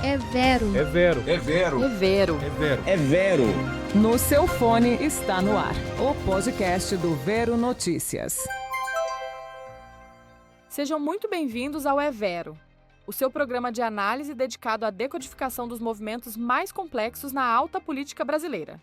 É Vero. É Vero. É Vero. É Vero. É Vero. É Vero. No seu fone está no ar o podcast do Vero Notícias. Sejam muito bem-vindos ao É Vero, o seu programa de análise dedicado à decodificação dos movimentos mais complexos na alta política brasileira.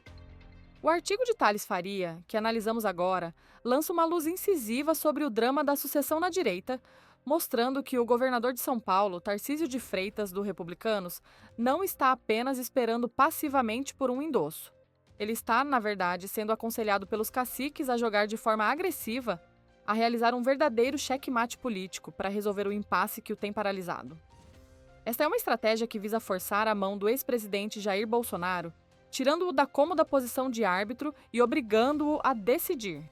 O artigo de Thales Faria, que analisamos agora, lança uma luz incisiva sobre o drama da sucessão na direita, mostrando que o governador de São Paulo, Tarcísio de Freitas, do Republicanos, não está apenas esperando passivamente por um endosso. Ele está, na verdade, sendo aconselhado pelos caciques a jogar de forma agressiva a realizar um verdadeiro checkmate político para resolver o impasse que o tem paralisado. Esta é uma estratégia que visa forçar a mão do ex-presidente Jair Bolsonaro, tirando-o da cômoda posição de árbitro e obrigando-o a decidir.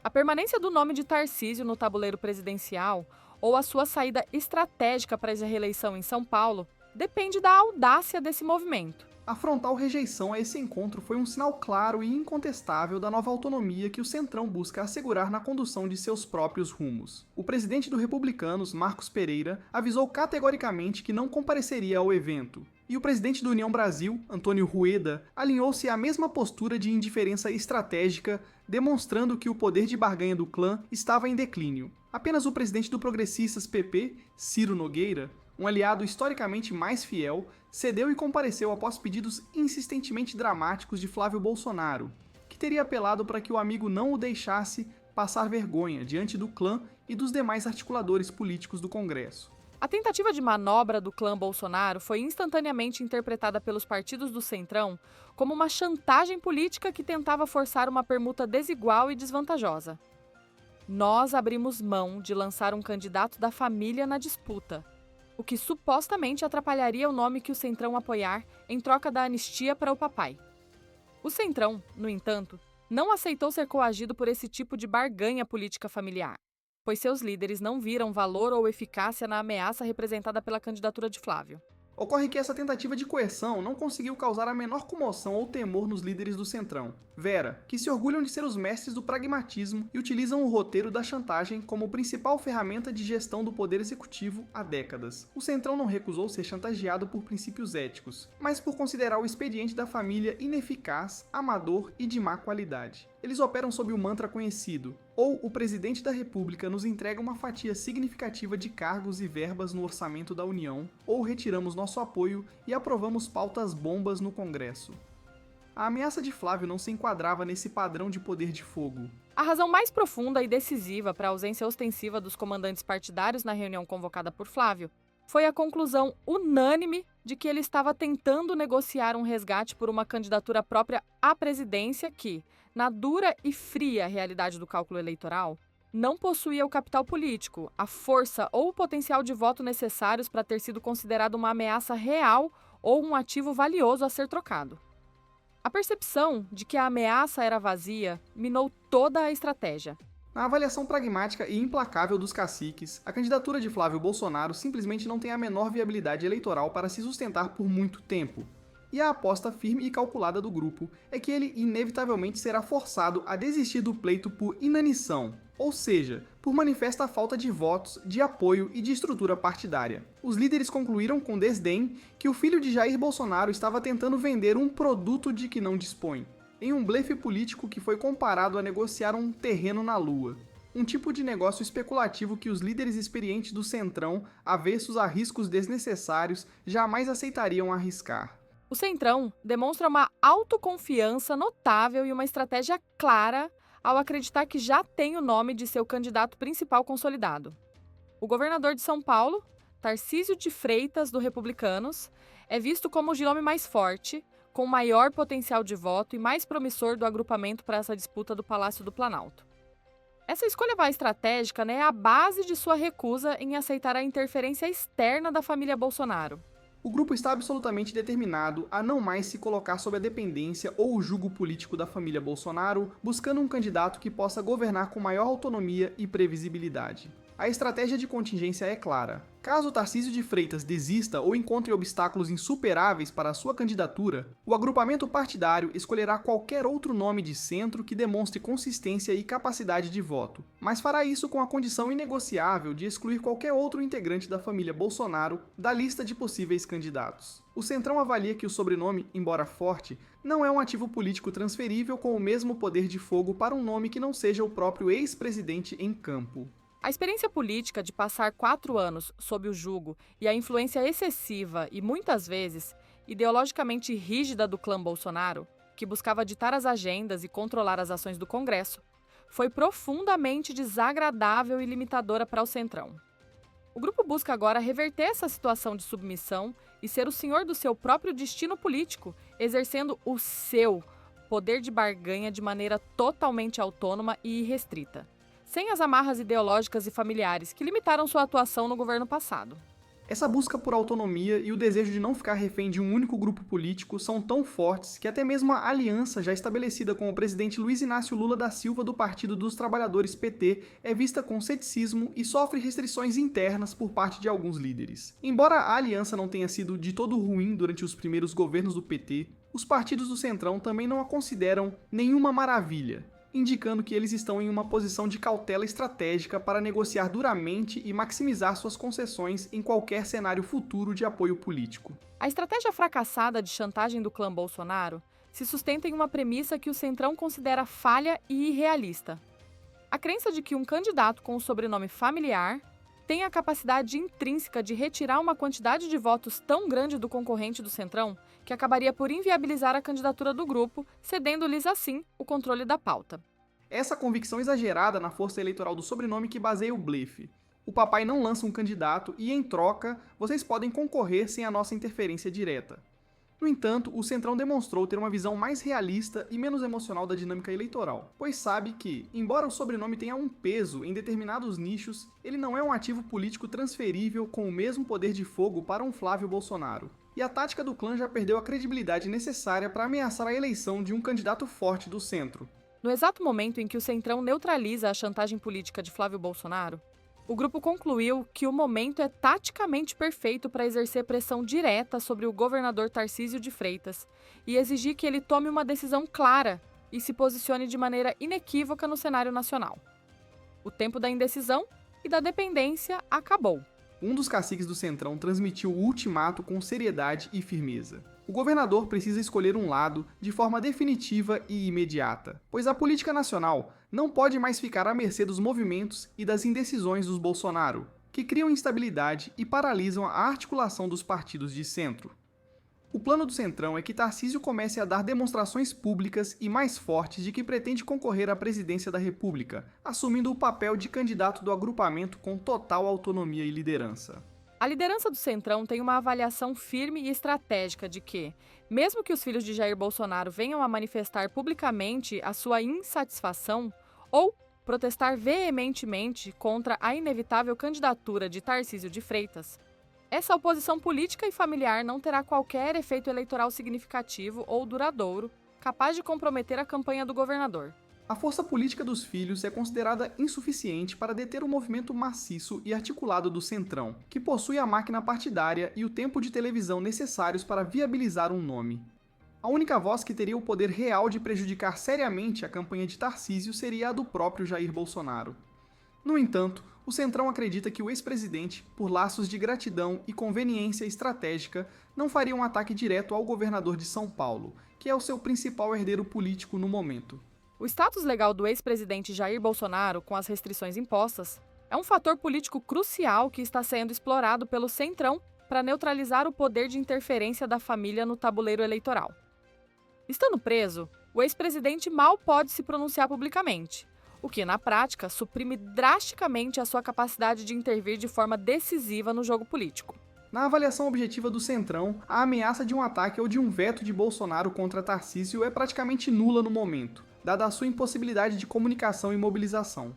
A permanência do nome de Tarcísio no tabuleiro presidencial ou a sua saída estratégica para a reeleição em São Paulo depende da audácia desse movimento. A frontal rejeição a esse encontro foi um sinal claro e incontestável da nova autonomia que o Centrão busca assegurar na condução de seus próprios rumos. O presidente do Republicanos, Marcos Pereira, avisou categoricamente que não compareceria ao evento. E o presidente do União Brasil, Antônio Rueda, alinhou-se à mesma postura de indiferença estratégica, demonstrando que o poder de barganha do clã estava em declínio. Apenas o presidente do Progressistas PP, Ciro Nogueira, um aliado historicamente mais fiel, cedeu e compareceu após pedidos insistentemente dramáticos de Flávio Bolsonaro, que teria apelado para que o amigo não o deixasse passar vergonha diante do clã e dos demais articuladores políticos do Congresso. A tentativa de manobra do clã Bolsonaro foi instantaneamente interpretada pelos partidos do Centrão como uma chantagem política que tentava forçar uma permuta desigual e desvantajosa. Nós abrimos mão de lançar um candidato da família na disputa, o que supostamente atrapalharia o nome que o Centrão apoiar em troca da anistia para o papai. O Centrão, no entanto, não aceitou ser coagido por esse tipo de barganha política familiar, pois seus líderes não viram valor ou eficácia na ameaça representada pela candidatura de Flávio. Ocorre que essa tentativa de coerção não conseguiu causar a menor comoção ou temor nos líderes do Centrão. Vera, que se orgulham de ser os mestres do pragmatismo e utilizam o roteiro da chantagem como principal ferramenta de gestão do poder executivo há décadas. O Centrão não recusou ser chantageado por princípios éticos, mas por considerar o expediente da família ineficaz, amador e de má qualidade. Eles operam sob o mantra conhecido: ou o presidente da República nos entrega uma fatia significativa de cargos e verbas no orçamento da União, ou retiramos nosso apoio e aprovamos pautas bombas no Congresso. A ameaça de Flávio não se enquadrava nesse padrão de poder de fogo. A razão mais profunda e decisiva para a ausência ostensiva dos comandantes partidários na reunião convocada por Flávio foi a conclusão unânime de que ele estava tentando negociar um resgate por uma candidatura própria à presidência que, na dura e fria realidade do cálculo eleitoral, não possuía o capital político, a força ou o potencial de voto necessários para ter sido considerado uma ameaça real ou um ativo valioso a ser trocado. A percepção de que a ameaça era vazia minou toda a estratégia. Na avaliação pragmática e implacável dos caciques, a candidatura de Flávio Bolsonaro simplesmente não tem a menor viabilidade eleitoral para se sustentar por muito tempo. E a aposta firme e calculada do grupo é que ele inevitavelmente será forçado a desistir do pleito por inanição, ou seja, por manifesta falta de votos, de apoio e de estrutura partidária. Os líderes concluíram com desdém que o filho de Jair Bolsonaro estava tentando vender um produto de que não dispõe, em um blefe político que foi comparado a negociar um terreno na Lua. Um tipo de negócio especulativo que os líderes experientes do Centrão, avessos a riscos desnecessários, jamais aceitariam arriscar. O Centrão demonstra uma autoconfiança notável e uma estratégia clara ao acreditar que já tem o nome de seu candidato principal consolidado. O governador de São Paulo, Tarcísio de Freitas, do Republicanos, é visto como o nome mais forte, com maior potencial de voto e mais promissor do agrupamento para essa disputa do Palácio do Planalto. Essa escolha estratégica é a base de sua recusa em aceitar a interferência externa da família Bolsonaro. O grupo está absolutamente determinado a não mais se colocar sob a dependência ou o jugo político da família Bolsonaro, buscando um candidato que possa governar com maior autonomia e previsibilidade. A estratégia de contingência é clara. Caso Tarcísio de Freitas desista ou encontre obstáculos insuperáveis para a sua candidatura, o agrupamento partidário escolherá qualquer outro nome de centro que demonstre consistência e capacidade de voto, mas fará isso com a condição inegociável de excluir qualquer outro integrante da família Bolsonaro da lista de possíveis candidatos. O Centrão avalia que o sobrenome, embora forte, não é um ativo político transferível com o mesmo poder de fogo para um nome que não seja o próprio ex-presidente em campo. A experiência política de passar 4 anos sob o jugo e a influência excessiva e, muitas vezes, ideologicamente rígida do clã Bolsonaro, que buscava ditar as agendas e controlar as ações do Congresso, foi profundamente desagradável e limitadora para o Centrão. O grupo busca agora reverter essa situação de submissão e ser o senhor do seu próprio destino político, exercendo o seu poder de barganha de maneira totalmente autônoma e irrestrita, sem as amarras ideológicas e familiares que limitaram sua atuação no governo passado. Essa busca por autonomia e o desejo de não ficar refém de um único grupo político são tão fortes que até mesmo a aliança já estabelecida com o presidente Luiz Inácio Lula da Silva do Partido dos Trabalhadores PT é vista com ceticismo e sofre restrições internas por parte de alguns líderes. Embora a aliança não tenha sido de todo ruim durante os primeiros governos do PT, os partidos do Centrão também não a consideram nenhuma maravilha, indicando que eles estão em uma posição de cautela estratégica para negociar duramente e maximizar suas concessões em qualquer cenário futuro de apoio político. A estratégia fracassada de chantagem do clã Bolsonaro se sustenta em uma premissa que o Centrão considera falha e irrealista. A crença de que um candidato com o sobrenome familiar tem a capacidade intrínseca de retirar uma quantidade de votos tão grande do concorrente do Centrão que acabaria por inviabilizar a candidatura do grupo, cedendo-lhes assim o controle da pauta. Essa convicção exagerada na força eleitoral do sobrenome que baseia o blefe. O papai não lança um candidato e, em troca, vocês podem concorrer sem a nossa interferência direta. No entanto, o Centrão demonstrou ter uma visão mais realista e menos emocional da dinâmica eleitoral, pois sabe que, embora o sobrenome tenha um peso em determinados nichos, ele não é um ativo político transferível com o mesmo poder de fogo para um Flávio Bolsonaro. E a tática do clã já perdeu a credibilidade necessária para ameaçar a eleição de um candidato forte do centro. No exato momento em que o Centrão neutraliza a chantagem política de Flávio Bolsonaro, o grupo concluiu que o momento é taticamente perfeito para exercer pressão direta sobre o governador Tarcísio de Freitas e exigir que ele tome uma decisão clara e se posicione de maneira inequívoca no cenário nacional. O tempo da indecisão e da dependência acabou. Um dos caciques do Centrão transmitiu o ultimato com seriedade e firmeza. O governador precisa escolher um lado de forma definitiva e imediata, pois a política nacional não pode mais ficar à mercê dos movimentos e das indecisões dos Bolsonaro, que criam instabilidade e paralisam a articulação dos partidos de centro. O plano do Centrão é que Tarcísio comece a dar demonstrações públicas e mais fortes de que pretende concorrer à presidência da República, assumindo o papel de candidato do agrupamento com total autonomia e liderança. A liderança do Centrão tem uma avaliação firme e estratégica de que, mesmo que os filhos de Jair Bolsonaro venham a manifestar publicamente a sua insatisfação ou protestar veementemente contra a inevitável candidatura de Tarcísio de Freitas, essa oposição política e familiar não terá qualquer efeito eleitoral significativo ou duradouro capaz de comprometer a campanha do governador. A força política dos filhos é considerada insuficiente para deter o movimento maciço e articulado do Centrão, que possui a máquina partidária e o tempo de televisão necessários para viabilizar um nome. A única voz que teria o poder real de prejudicar seriamente a campanha de Tarcísio seria a do próprio Jair Bolsonaro. No entanto, o Centrão acredita que o ex-presidente, por laços de gratidão e conveniência estratégica, não faria um ataque direto ao governador de São Paulo, que é o seu principal herdeiro político no momento. O status legal do ex-presidente Jair Bolsonaro, com as restrições impostas, é um fator político crucial que está sendo explorado pelo Centrão para neutralizar o poder de interferência da família no tabuleiro eleitoral. Estando preso, o ex-presidente mal pode se pronunciar publicamente, o que, na prática, suprime drasticamente a sua capacidade de intervir de forma decisiva no jogo político. Na avaliação objetiva do Centrão, a ameaça de um ataque ou de um veto de Bolsonaro contra Tarcísio é praticamente nula no momento, dada a sua impossibilidade de comunicação e mobilização.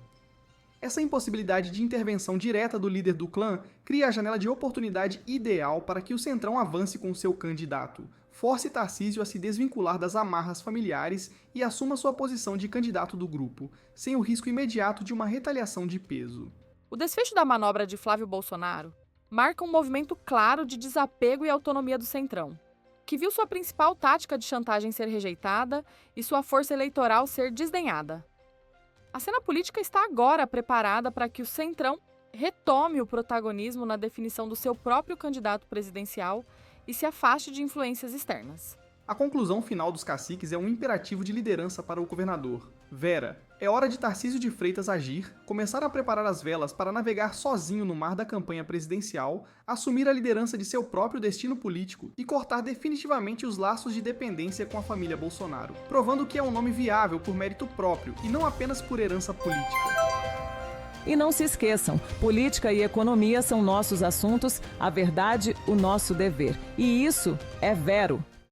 Essa impossibilidade de intervenção direta do líder do clã cria a janela de oportunidade ideal para que o Centrão avance com seu candidato, force Tarcísio a se desvincular das amarras familiares e assuma sua posição de candidato do grupo, sem o risco imediato de uma retaliação de peso. O desfecho da manobra de Flávio Bolsonaro marca um movimento claro de desapego e autonomia do Centrão, que viu sua principal tática de chantagem ser rejeitada e sua força eleitoral ser desdenhada. A cena política está agora preparada para que o Centrão retome o protagonismo na definição do seu próprio candidato presidencial e se afaste de influências externas. A conclusão final dos caciques é um imperativo de liderança para o governador. Vera, é hora de Tarcísio de Freitas agir, começar a preparar as velas para navegar sozinho no mar da campanha presidencial, assumir a liderança de seu próprio destino político e cortar definitivamente os laços de dependência com a família Bolsonaro, provando que é um nome viável por mérito próprio e não apenas por herança política. E não se esqueçam, política e economia são nossos assuntos, a verdade, o nosso dever. E isso é Vero.